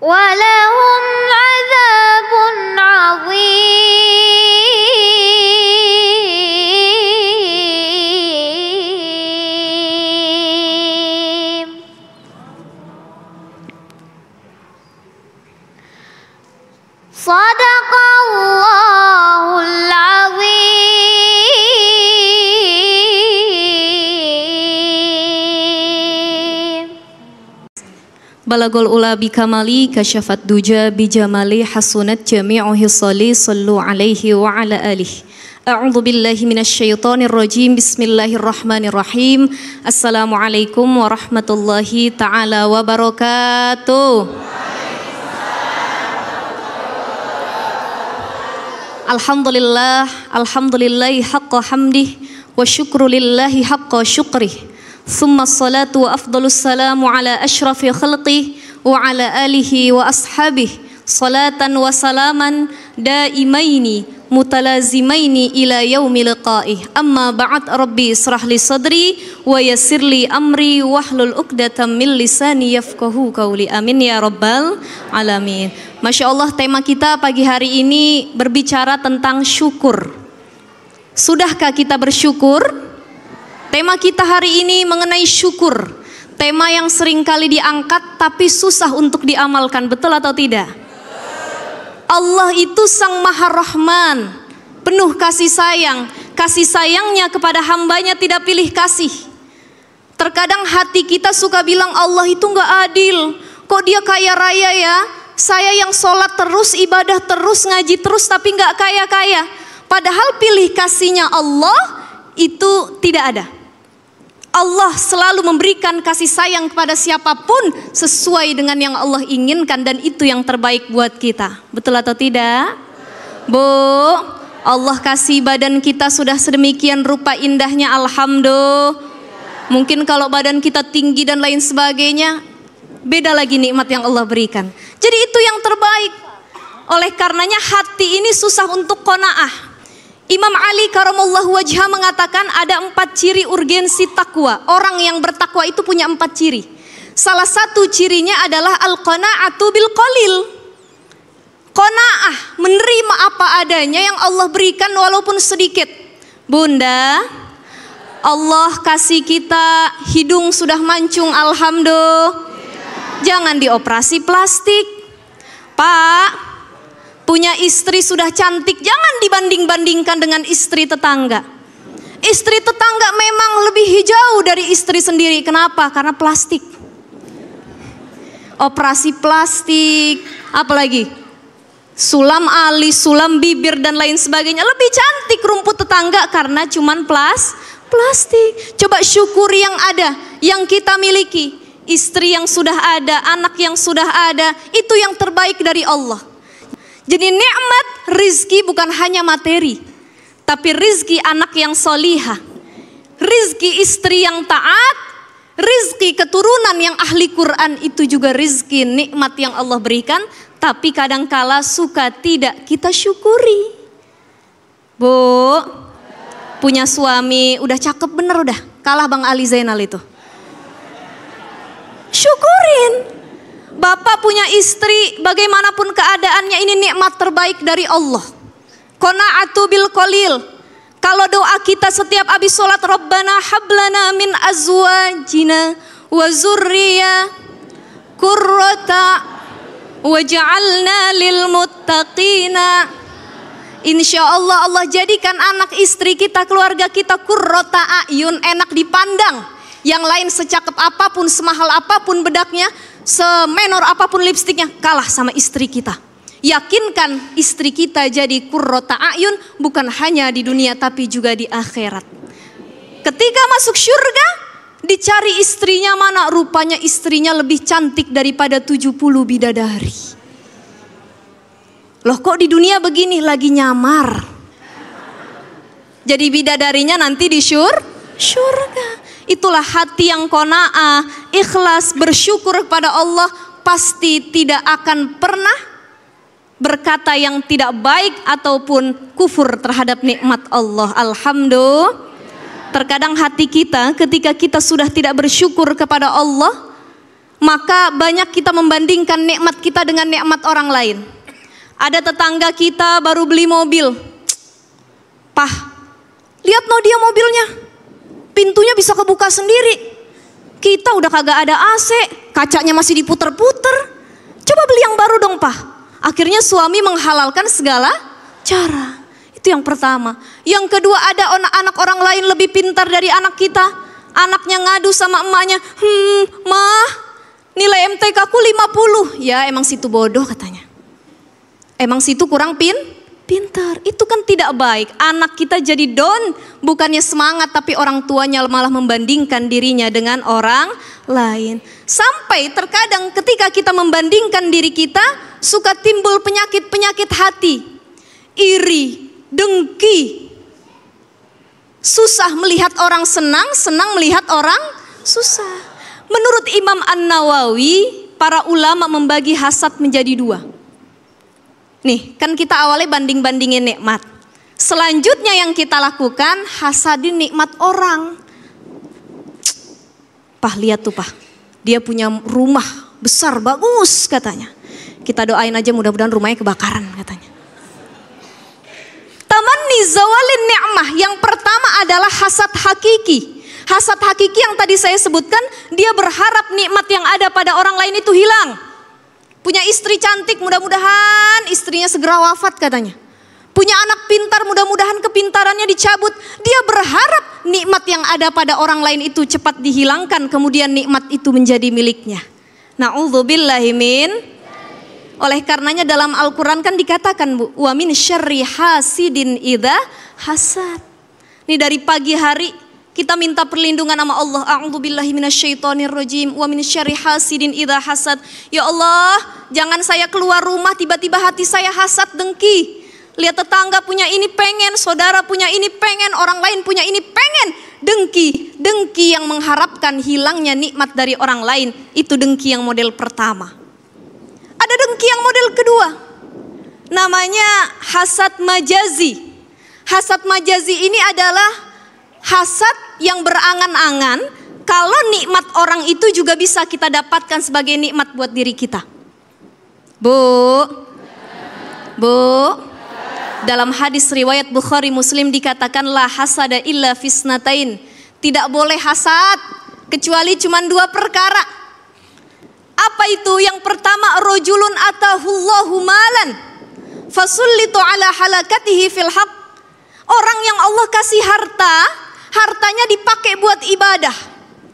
ولهم عذاب عظيم. صدق الله العظيم. Balagul ula bikamali kasyafat duja bijamali hasunat jami'u hisali sallu alaihi wa ala alihi. A'udzu billahi minasyaitonir rajim. Bismillahirrahmanirrahim. Assalamualaikum warahmatullahi taala wabarakatuh. Alhamdulillahi haqqa hamdih wa syukru lillahi haqqa syukrih. Thumma salatu wa afdalus salamu ala asyrafil khalqih wa ala alihi wa ashabih. Salatan wa salaman daimaini mutalazimaini ila yaumil liqa'ih. Amma ba'd, rabbi israh li sadri wa yassir li amri wahlul 'uqdatam min lisani yafqahu qawli. Amin ya rabbal alamin. Masya Allah, tema kita pagi hari ini berbicara tentang syukur. Sudahkah kita bersyukur? Tema kita hari ini mengenai syukur. Tema yang sering kali diangkat tapi susah untuk diamalkan, betul atau tidak? Allah itu Sang Maha Rahman, penuh kasih sayang. Kasih sayangnya kepada hambanya tidak pilih kasih. Terkadang hati kita suka bilang Allah itu gak adil. Kok dia kaya raya ya? Saya yang sholat terus, ibadah terus, ngaji terus tapi gak kaya-kaya. Padahal pilih kasihnya Allah itu tidak ada. Allah selalu memberikan kasih sayang kepada siapapun sesuai dengan yang Allah inginkan, dan itu yang terbaik buat kita. Betul atau tidak? Bu, Allah kasih badan kita sudah sedemikian rupa indahnya, alhamdulillah. Mungkin kalau badan kita tinggi dan lain sebagainya, beda lagi nikmat yang Allah berikan. Jadi itu yang terbaik. Oleh karenanya hati ini susah untuk qanaah. Imam Ali karamallahu wajhah mengatakan ada 4 ciri urgensi takwa. Orang yang bertakwa itu punya 4 ciri. Salah satu cirinya adalah al-qana'atu bil qalil. Qana'ah, menerima apa adanya yang Allah berikan walaupun sedikit. Bunda, Allah kasih kita hidung sudah mancung, alhamdulillah. Jangan dioperasi plastik. Pak, punya istri sudah cantik, jangan dibanding-bandingkan dengan istri tetangga. Istri tetangga memang lebih hijau dari istri sendiri. Kenapa? Karena plastik. Operasi plastik, apalagi sulam alis, sulam bibir dan lain sebagainya. Lebih cantik rumput tetangga karena cuman plastik. Coba syukuri yang ada, yang kita miliki. Istri yang sudah ada, anak yang sudah ada, itu yang terbaik dari Allah. Jadi nikmat rizki bukan hanya materi, tapi rizki anak yang solihah, rizki istri yang taat, rizki keturunan yang ahli Quran, itu juga rizki nikmat yang Allah berikan. Tapi kadangkala suka tidak kita syukuri. Bu, punya suami udah cakep bener, udah kalah Bang Ali Zainal itu. Syukurin. Bapak punya istri, bagaimanapun keadaannya, ini nikmat terbaik dari Allah. Qana'atu bil qalil. Kalau doa kita setiap habis sholat, Rabbana hablana min azwajina wa zurriya qurrata waj'alna lil muttaqina. Insya Allah, Allah jadikan anak istri kita, keluarga kita qurrata a'yun, enak dipandang. Yang lain secakep apapun, semahal apapun bedaknya, semenor apapun lipstiknya, kalah sama istri kita. Yakinkan istri kita jadi qurrata a'yun, bukan hanya di dunia tapi juga di akhirat. Ketika masuk surga, dicari istrinya mana, rupanya istrinya lebih cantik daripada 70 bidadari. Loh, kok di dunia begini, lagi nyamar. Jadi bidadarinya nanti di surga. Itulah hati yang qanaah, ikhlas, bersyukur kepada Allah, pasti tidak akan pernah berkata yang tidak baik ataupun kufur terhadap nikmat Allah. Alhamdulillah. Terkadang hati kita ketika kita sudah tidak bersyukur kepada Allah, maka banyak kita membandingkan nikmat kita dengan nikmat orang lain. Ada tetangga kita baru beli mobil. Pah, lihat no dia mobilnya, pintunya bisa kebuka sendiri. Kita udah kagak ada AC, kacanya masih diputer-puter. Coba beli yang baru dong, Pah. Akhirnya suami menghalalkan segala cara. Itu yang pertama. Yang kedua, ada anak orang lain lebih pintar dari anak kita. Anaknya ngadu sama emaknya, mah, nilai MTK ku 50. Ya emang situ bodoh katanya. Emang situ kurang pintar. Itu kan tidak baik. Anak kita jadi down, bukannya semangat, tapi orang tuanya malah membandingkan dirinya dengan orang lain. Sampai terkadang ketika kita membandingkan diri kita, suka timbul penyakit-penyakit hati. Iri, dengki. Susah melihat orang senang, senang melihat orang susah. Menurut Imam An-Nawawi, para ulama membagi hasad menjadi 2. Nih, kan kita awalnya banding-bandingin nikmat. Selanjutnya yang kita lakukan, hasadin nikmat orang. Pah, lihat tuh, Pah. Dia punya rumah besar, bagus katanya. Kita doain aja mudah-mudahan rumahnya kebakaran katanya. Tamanni zawalin ni'mah. Yang pertama adalah hasad hakiki. Hasad hakiki yang tadi saya sebutkan, dia berharap nikmat yang ada pada orang lain itu hilang. Punya istri cantik, mudah-mudahan istrinya segera wafat katanya. Punya anak pintar, mudah-mudahan kepintarannya dicabut. Dia berharap nikmat yang ada pada orang lain itu cepat dihilangkan, kemudian nikmat itu menjadi miliknya. Na'udzubillahi min. Oleh karenanya dalam Al-Quran kan dikatakan, Bu, wa min syarri hasidin idza hasad. Ini dari pagi hari kita minta perlindungan sama Allah. A'udzubillahi minasyaitonirrajim wa min syarri hasidin idza hasad. Ya Allah, jangan saya keluar rumah tiba-tiba hati saya hasad dengki. Lihat tetangga punya ini pengen, saudara punya ini pengen, orang lain punya ini pengen. Dengki, dengki yang mengharapkan hilangnya nikmat dari orang lain. Itu dengki yang model pertama. Ada dengki yang model kedua. Namanya hasad majazi. Hasad majazi ini adalah hasad yang berangan-angan kalau nikmat orang itu juga bisa kita dapatkan sebagai nikmat buat diri kita. Bu, dalam hadis riwayat Bukhari Muslim dikatakan la hasada illa fisnatain. Tidak boleh hasad kecuali cuma 2 perkara. Apa itu? Yang pertama, rojulun atahullahu malan fasullitu ala halakatihi fil haq. Orang yang Allah kasih harta, hartanya dipakai buat ibadah.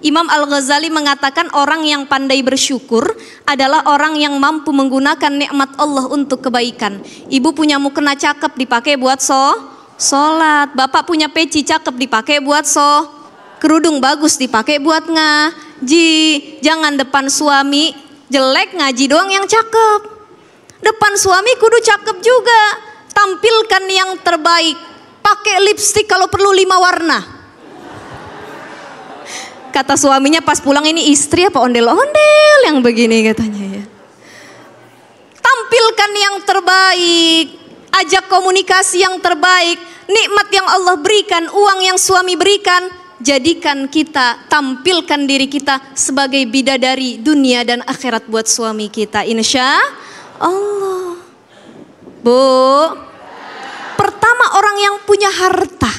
Imam Al-Ghazali mengatakan orang yang pandai bersyukur adalah orang yang mampu menggunakan nikmat Allah untuk kebaikan. Ibu punya mukena cakep dipakai buat sholat. Bapak punya peci cakep dipakai buat kerudung bagus dipakai buat ngaji. Jangan depan suami jelek, ngaji doang yang cakep. Depan suami kudu cakep juga. Tampilkan yang terbaik. Pakai lipstik kalau perlu 5 warna. Kata suaminya pas pulang, ini istri apa ondel-ondel yang begini katanya ya. Tampilkan yang terbaik, ajak komunikasi yang terbaik, nikmat yang Allah berikan, uang yang suami berikan, jadikan kita, tampilkan diri kita sebagai bidadari dunia dan akhirat buat suami kita, insya Allah. Bu, pertama orang yang punya harta,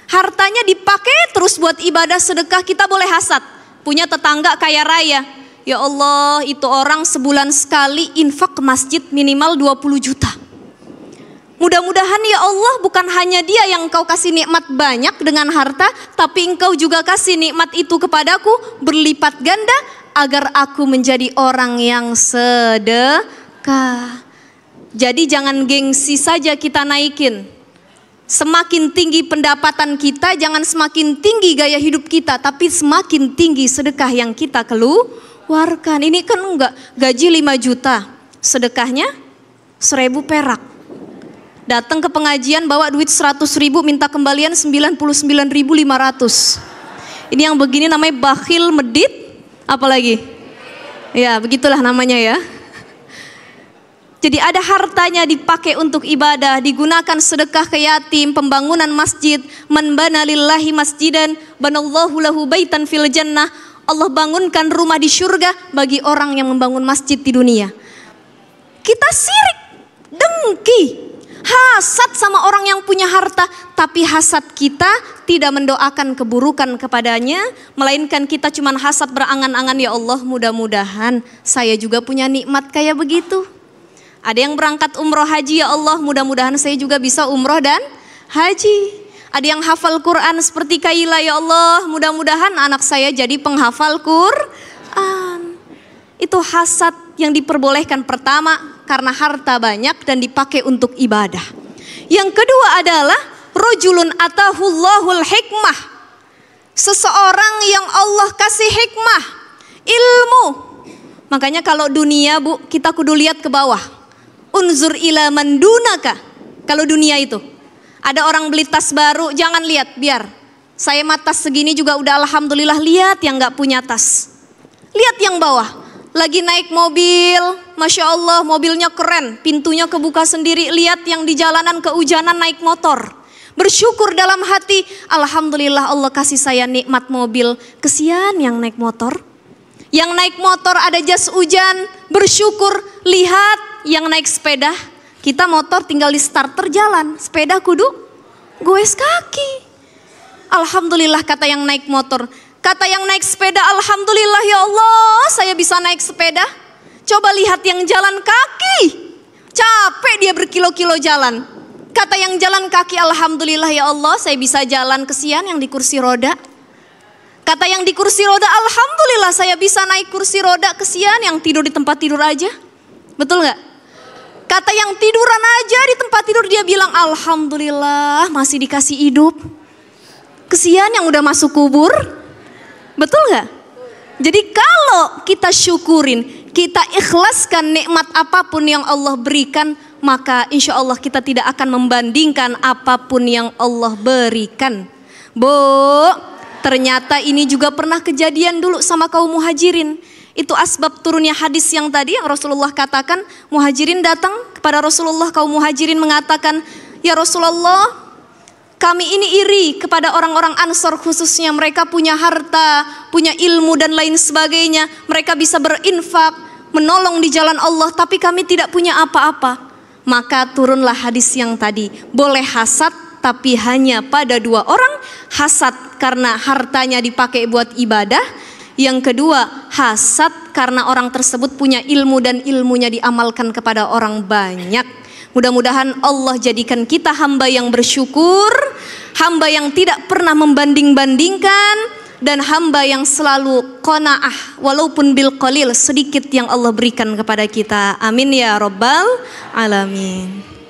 hartanya dipakai terus buat ibadah sedekah, kita boleh hasad. Punya tetangga kaya raya, ya Allah itu orang sebulan sekali infak ke masjid minimal 20 juta. Mudah-mudahan ya Allah bukan hanya dia yang engkau kasih nikmat banyak dengan harta, tapi engkau juga kasih nikmat itu kepadaku berlipat ganda agar aku menjadi orang yang sedekah. Jadi jangan gengsi saja kita naikin. Semakin tinggi pendapatan kita, jangan semakin tinggi gaya hidup kita, tapi semakin tinggi sedekah yang kita keluarkan. Ini kan enggak, gaji 5 juta, sedekahnya 1.000 perak. Datang ke pengajian bawa duit 100.000, minta kembalian 99.500. Ini yang begini namanya bakhil medit, apalagi? Ya begitulah namanya ya. Jadi ada hartanya dipakai untuk ibadah, digunakan sedekah ke yatim, pembangunan masjid, man bana lillahi masjidan, banallahu lahu baitan fil jannah. Allah bangunkan rumah di surga bagi orang yang membangun masjid di dunia. Kita sirik, dengki, hasad sama orang yang punya harta, tapi hasad kita tidak mendoakan keburukan kepadanya, melainkan kita cuman hasad berangan-angan, ya Allah mudah-mudahan saya juga punya nikmat kayak begitu. Ada yang berangkat umroh haji, ya Allah mudah-mudahan saya juga bisa umroh dan haji. Ada yang hafal Quran seperti Kaila, ya Allah mudah-mudahan anak saya jadi penghafal Quran. Itu hasad yang diperbolehkan pertama karena harta banyak dan dipakai untuk ibadah. Yang kedua adalah rajulun atahullahul hikmah. Seseorang yang Allah kasih hikmah, ilmu. Makanya kalau dunia Bu, kita kudu lihat ke bawah. Unzur ila man dunaka. Kalau dunia itu ada orang beli tas baru, jangan lihat, biar saya mah tas segini juga udah alhamdulillah, lihat yang gak punya tas. Lihat yang bawah, lagi naik mobil, Masya Allah mobilnya keren, pintunya kebuka sendiri. Lihat yang di jalanan kehujanan naik motor, bersyukur dalam hati, alhamdulillah Allah kasih saya nikmat mobil. Kesian yang naik motor. Yang naik motor ada jas hujan, bersyukur. Lihat yang naik sepeda, kita motor tinggal di starter jalan, sepeda kudu goes kaki. Alhamdulillah kata yang naik motor. Kata yang naik sepeda, alhamdulillah ya Allah saya bisa naik sepeda. Coba lihat yang jalan kaki, capek dia berkilo-kilo jalan. Kata yang jalan kaki, alhamdulillah ya Allah saya bisa jalan. Kesian yang di kursi roda. Kata yang di kursi roda, alhamdulillah saya bisa naik kursi roda. Kesian yang tidur di tempat tidur aja. Betul gak? Kata yang tiduran aja di tempat tidur dia bilang alhamdulillah masih dikasih hidup. Kesian yang udah masuk kubur. Betul gak? Jadi kalau kita syukurin, kita ikhlaskan nikmat apapun yang Allah berikan, maka insya Allah kita tidak akan membandingkan apapun yang Allah berikan. Ternyata ini juga pernah kejadian dulu sama kaum muhajirin. Itu asbab turunnya hadis yang tadi yang Rasulullah katakan. Muhajirin datang kepada Rasulullah, kaum muhajirin mengatakan, ya Rasulullah kami ini iri kepada orang-orang Ansor khususnya. Mereka punya harta, punya ilmu dan lain sebagainya. Mereka bisa berinfak, menolong di jalan Allah, tapi kami tidak punya apa-apa. Maka turunlah hadis yang tadi. Boleh hasad tapi hanya pada dua orang. Hasad karena hartanya dipakai buat ibadah. Yang kedua, hasad karena orang tersebut punya ilmu dan ilmunya diamalkan kepada orang banyak. Mudah-mudahan Allah jadikan kita hamba yang bersyukur, hamba yang tidak pernah membanding-bandingkan, dan hamba yang selalu qanaah walaupun bil qalil, sedikit yang Allah berikan kepada kita. Amin ya rabbal alamin.